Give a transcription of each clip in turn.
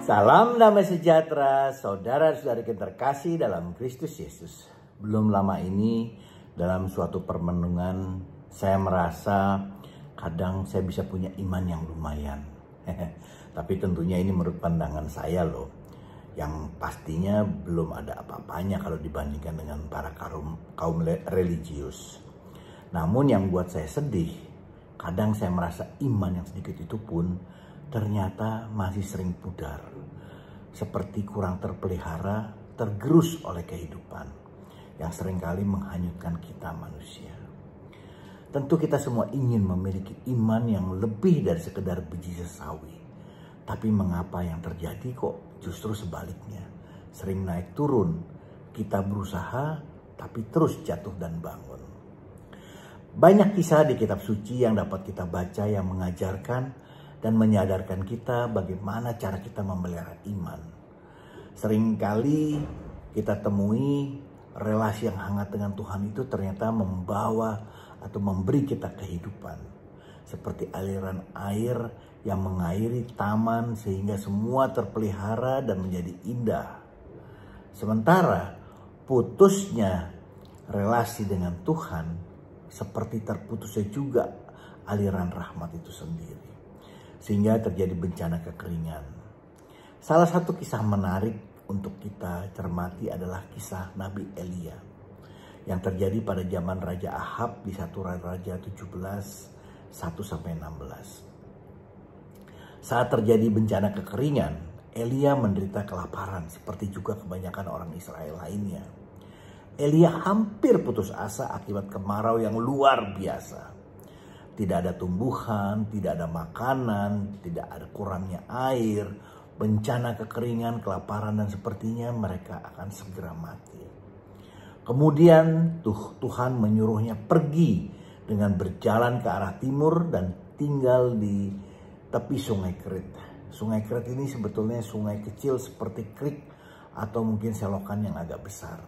Salam damai sejahtera, saudara-saudari yang terkasih dalam Kristus Yesus. Belum lama ini dalam suatu permenungan saya merasa kadang saya bisa punya iman yang lumayan. Tapi tentunya ini menurut pandangan saya loh. Yang pastinya belum ada apa-apanya kalau dibandingkan dengan para kaum religius. Namun yang buat saya sedih, kadang saya merasa iman yang sedikit itu pun ternyata masih sering pudar. Seperti kurang terpelihara, tergerus oleh kehidupan yang seringkali menghanyutkan kita manusia. Tentu kita semua ingin memiliki iman yang lebih dari sekedar biji sesawi. Tapi mengapa yang terjadi kok justru sebaliknya? Sering naik turun, kita berusaha tapi terus jatuh dan bangun. Banyak kisah di kitab suci yang dapat kita baca yang mengajarkan dan menyadarkan kita bagaimana cara kita memelihara iman. Seringkali kita temui relasi yang hangat dengan Tuhan itu ternyata membawa atau memberi kita kehidupan. Seperti aliran air yang mengairi taman sehingga semua terpelihara dan menjadi indah. Sementara putusnya relasi dengan Tuhan seperti terputusnya juga aliran rahmat itu sendiri. Sehingga terjadi bencana kekeringan. Salah satu kisah menarik untuk kita cermati adalah kisah Nabi Elia yang terjadi pada zaman Raja Ahab di 1 Raja 17, 1-16. Saat terjadi bencana kekeringan, Elia menderita kelaparan seperti juga kebanyakan orang Israel lainnya. Elia hampir putus asa akibat kemarau yang luar biasa. Tidak ada tumbuhan, tidak ada makanan, tidak ada kurangnya air, bencana kekeringan, kelaparan, dan sepertinya mereka akan segera mati. Kemudian Tuhan menyuruhnya pergi dengan berjalan ke arah timur dan tinggal di tepi sungai Kerit. Sungai Kerit ini sebetulnya sungai kecil seperti Krik atau mungkin selokan yang agak besar.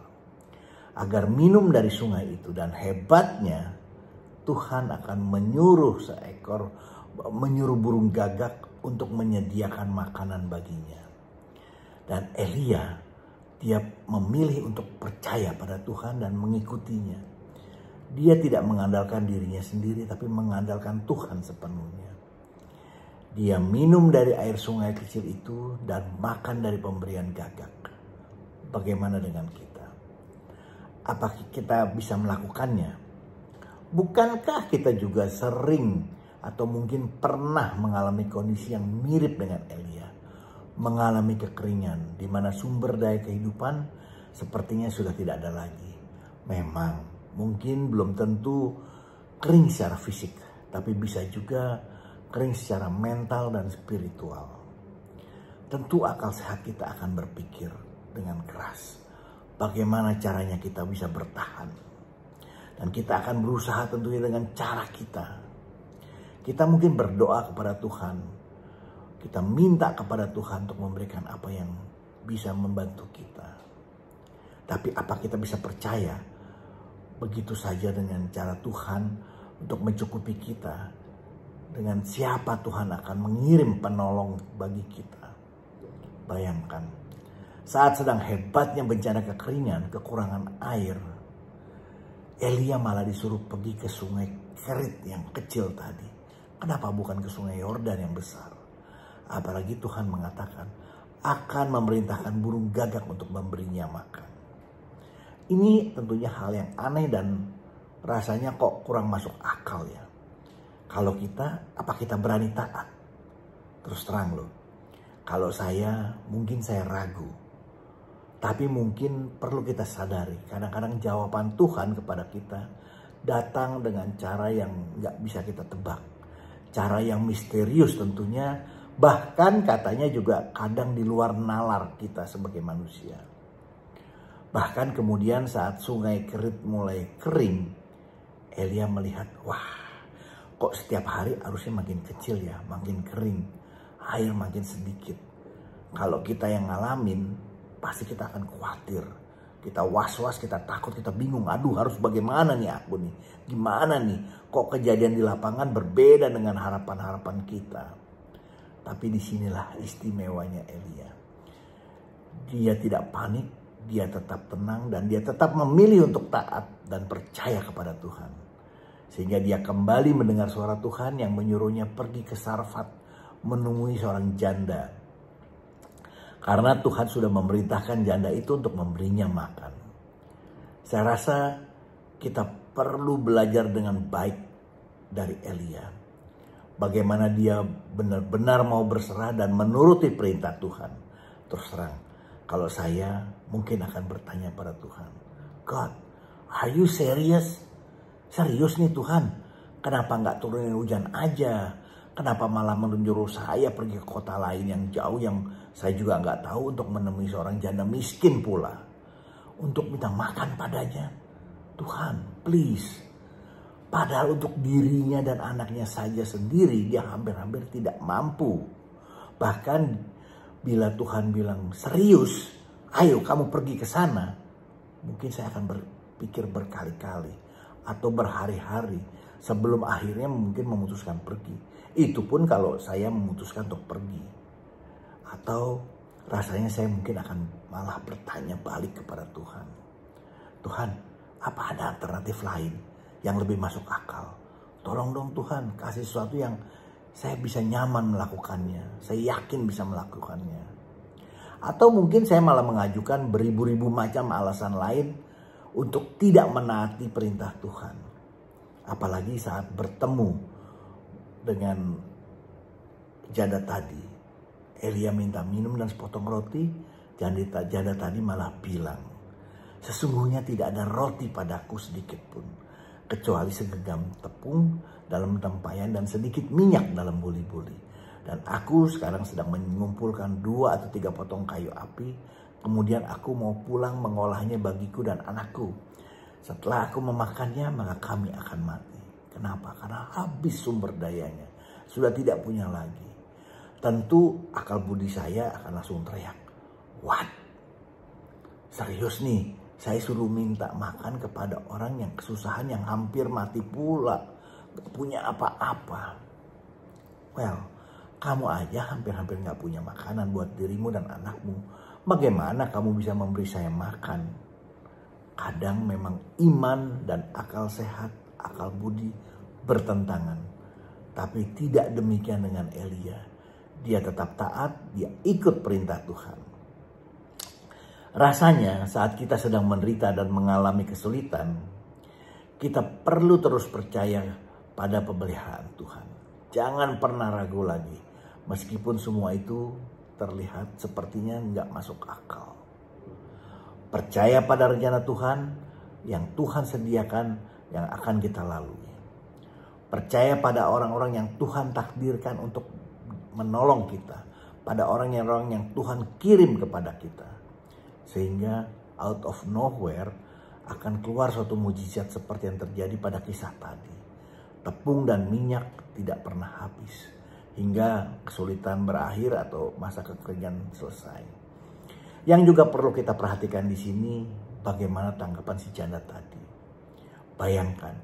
Agar minum dari sungai itu, dan hebatnya Tuhan akan menyuruh burung gagak untuk menyediakan makanan baginya. Dan Elia, dia memilih untuk percaya pada Tuhan dan mengikutinya. Dia tidak mengandalkan dirinya sendiri, tapi mengandalkan Tuhan sepenuhnya. Dia minum dari air sungai kecil itu dan makan dari pemberian gagak. Bagaimana dengan kita? Apa kita bisa melakukannya? Bukankah kita juga sering atau mungkin pernah mengalami kondisi yang mirip dengan Elia? Mengalami kekeringan di mana sumber daya kehidupan sepertinya sudah tidak ada lagi. Memang mungkin belum tentu kering secara fisik, tapi bisa juga kering secara mental dan spiritual. Tentu akal sehat kita akan berpikir dengan keras. Bagaimana caranya kita bisa bertahan? Dan kita akan berusaha tentunya dengan cara kita. Kita mungkin berdoa kepada Tuhan. Kita minta kepada Tuhan untuk memberikan apa yang bisa membantu kita. Tapi apa kita bisa percaya begitu saja dengan cara Tuhan untuk mencukupi kita? Dengan siapa Tuhan akan mengirim penolong bagi kita? Bayangkan, saat sedang hebatnya bencana kekeringan, kekurangan air, Elia malah disuruh pergi ke sungai Kerit yang kecil tadi. Kenapa bukan ke sungai Yordan yang besar? Apalagi Tuhan mengatakan akan memerintahkan burung gagak untuk memberinya makan. Ini tentunya hal yang aneh dan rasanya kok kurang masuk akal ya. Kalau kita, apa kita berani taat? Terus terang loh, kalau mungkin saya ragu. Tapi mungkin perlu kita sadari, kadang-kadang jawaban Tuhan kepada kita datang dengan cara yang gak bisa kita tebak. Cara yang misterius tentunya, bahkan katanya juga kadang di luar nalar kita sebagai manusia. Bahkan kemudian saat sungai Kerit mulai kering, Elia melihat, wah kok setiap hari arusnya makin kecil ya, makin kering, air makin sedikit. Kalau kita yang ngalamin, pasti kita akan khawatir. Kita was-was, kita takut, kita bingung. Aduh, harus bagaimana nih aku nih? Gimana nih? Kok kejadian di lapangan berbeda dengan harapan-harapan kita? Tapi disinilah istimewanya Elia. Dia tidak panik, dia tetap tenang, dan dia tetap memilih untuk taat dan percaya kepada Tuhan. Sehingga dia kembali mendengar suara Tuhan yang menyuruhnya pergi ke Sarfat menemui seorang janda. Karena Tuhan sudah memerintahkan janda itu untuk memberinya makan. Saya rasa kita perlu belajar dengan baik dari Elia. Bagaimana dia benar-benar mau berserah dan menuruti perintah Tuhan. Terus terang, kalau saya mungkin akan bertanya pada Tuhan, God, are you serious? Serius nih Tuhan, kenapa nggak turunin hujan aja? Kenapa malah menyuruh saya pergi ke kota lain yang jauh yang saya juga nggak tahu untuk menemui seorang janda miskin pula. Untuk minta makan padanya. Tuhan, please. Padahal untuk dirinya dan anaknya saja sendiri dia hampir-hampir tidak mampu. Bahkan bila Tuhan bilang serius, ayo kamu pergi ke sana. Mungkin saya akan berpikir berkali-kali atau berhari-hari sebelum akhirnya mungkin memutuskan pergi. Itu pun kalau saya memutuskan untuk pergi. Atau rasanya saya mungkin akan malah bertanya balik kepada Tuhan. Tuhan, apa ada alternatif lain yang lebih masuk akal? Tolong dong Tuhan, kasih sesuatu yang saya bisa nyaman melakukannya. Saya yakin bisa melakukannya. Atau mungkin saya malah mengajukan beribu-ribu macam alasan lain untuk tidak menaati perintah Tuhan. Apalagi saat bertemu dengan janda tadi. Elia minta minum dan sepotong roti. Janda tadi malah bilang, sesungguhnya tidak ada roti padaku sedikit pun, kecuali segenggam tepung dalam tempayan dan sedikit minyak dalam buli-buli. Dan aku sekarang sedang mengumpulkan 2 atau 3 potong kayu api. Kemudian aku mau pulang mengolahnya bagiku dan anakku. Setelah aku memakannya, maka kami akan mati. Kenapa? Karena habis sumber dayanya. Sudah tidak punya lagi. Tentu akal budi saya akan langsung teriak. What? Serius nih? Saya suruh minta makan kepada orang yang kesusahan, yang hampir mati pula. Gak punya apa-apa. Well, kamu aja hampir-hampir gak punya makanan buat dirimu dan anakmu. Bagaimana kamu bisa memberi saya makan? Kadang memang iman dan akal sehat, akal budi bertentangan. Tapi tidak demikian dengan Elia. Dia tetap taat, dia ikut perintah Tuhan. Rasanya saat kita sedang menderita dan mengalami kesulitan, kita perlu terus percaya pada pemeliharaan Tuhan. Jangan pernah ragu lagi, meskipun semua itu terlihat sepertinya nggak masuk akal. Percaya pada rencana Tuhan yang Tuhan sediakan yang akan kita lalui. Percaya pada orang-orang yang Tuhan takdirkan untuk menolong kita. Pada orang-orang yang Tuhan kirim kepada kita. Sehingga out of nowhere akan keluar suatu mujizat seperti yang terjadi pada kisah tadi. Tepung dan minyak tidak pernah habis. Hingga kesulitan berakhir atau masa kekeringan selesai. Yang juga perlu kita perhatikan di sini bagaimana tanggapan si janda tadi. Bayangkan,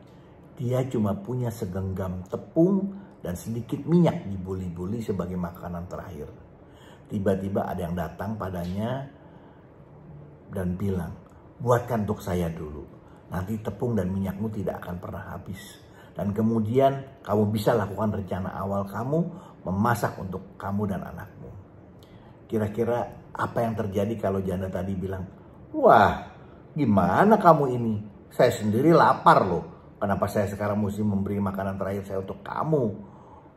dia cuma punya segenggam tepung dan sedikit minyak di buli-buli sebagai makanan terakhir. Tiba-tiba ada yang datang padanya dan bilang, buatkan untuk saya dulu. Nanti tepung dan minyakmu tidak akan pernah habis. Dan kemudian kamu bisa lakukan rencana awal kamu memasak untuk kamu dan anakmu. Kira-kira apa yang terjadi kalau janda tadi bilang, wah gimana kamu ini? Saya sendiri lapar loh. Kenapa saya sekarang mesti memberi makanan terakhir saya untuk kamu?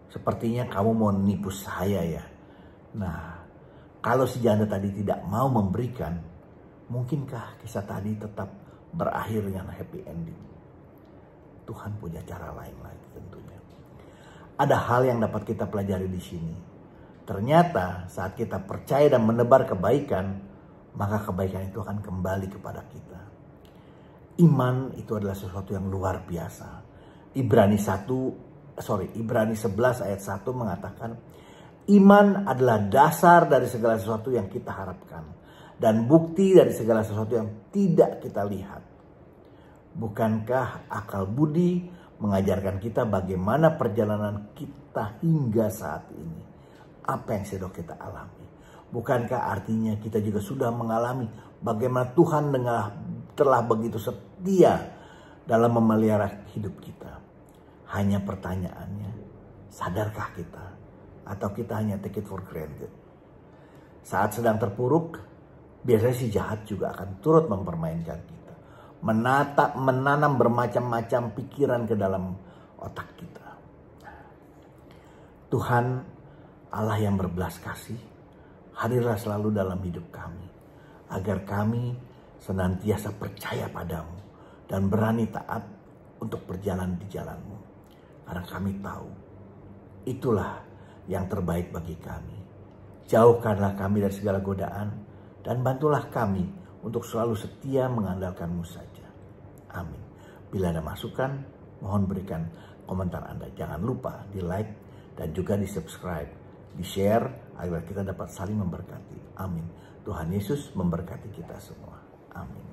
Sepertinya kamu mau nipu saya ya. Nah, kalau si janda tadi tidak mau memberikan, mungkinkah kisah tadi tetap berakhir dengan happy ending? Tuhan punya cara lain lagi tentunya. Ada hal yang dapat kita pelajari di sini. Ternyata saat kita percaya dan menebar kebaikan, maka kebaikan itu akan kembali kepada kita. Iman itu adalah sesuatu yang luar biasa. Ibrani 11 ayat 1 mengatakan, iman adalah dasar dari segala sesuatu yang kita harapkan dan bukti dari segala sesuatu yang tidak kita lihat. Bukankah akal budi mengajarkan kita bagaimana perjalanan kita hingga saat ini? apa yang sedang kita alami? Bukankah artinya kita juga sudah mengalami bagaimana Tuhan telah begitu setia dalam memelihara hidup kita? Hanya pertanyaannya, sadarkah kita? Atau kita hanya take it for granted? Saat sedang terpuruk, biasanya si jahat juga akan turut mempermainkan kita. Menanam bermacam-macam pikiran ke dalam otak kita. Tuhan Allah yang berbelas kasih, hadirlah selalu dalam hidup kami. Agar kami senantiasa percaya padamu dan berani taat untuk berjalan di jalan-Mu. Karena kami tahu itulah yang terbaik bagi kami. Jauhkanlah kami dari segala godaan dan bantulah kami untuk selalu setia mengandalkan-Mu saja. Amin. Bila ada masukan, mohon berikan komentar Anda. Jangan lupa di like dan juga di subscribe, di share agar kita dapat saling memberkati. Amin. Tuhan Yesus memberkati kita semua. Amin.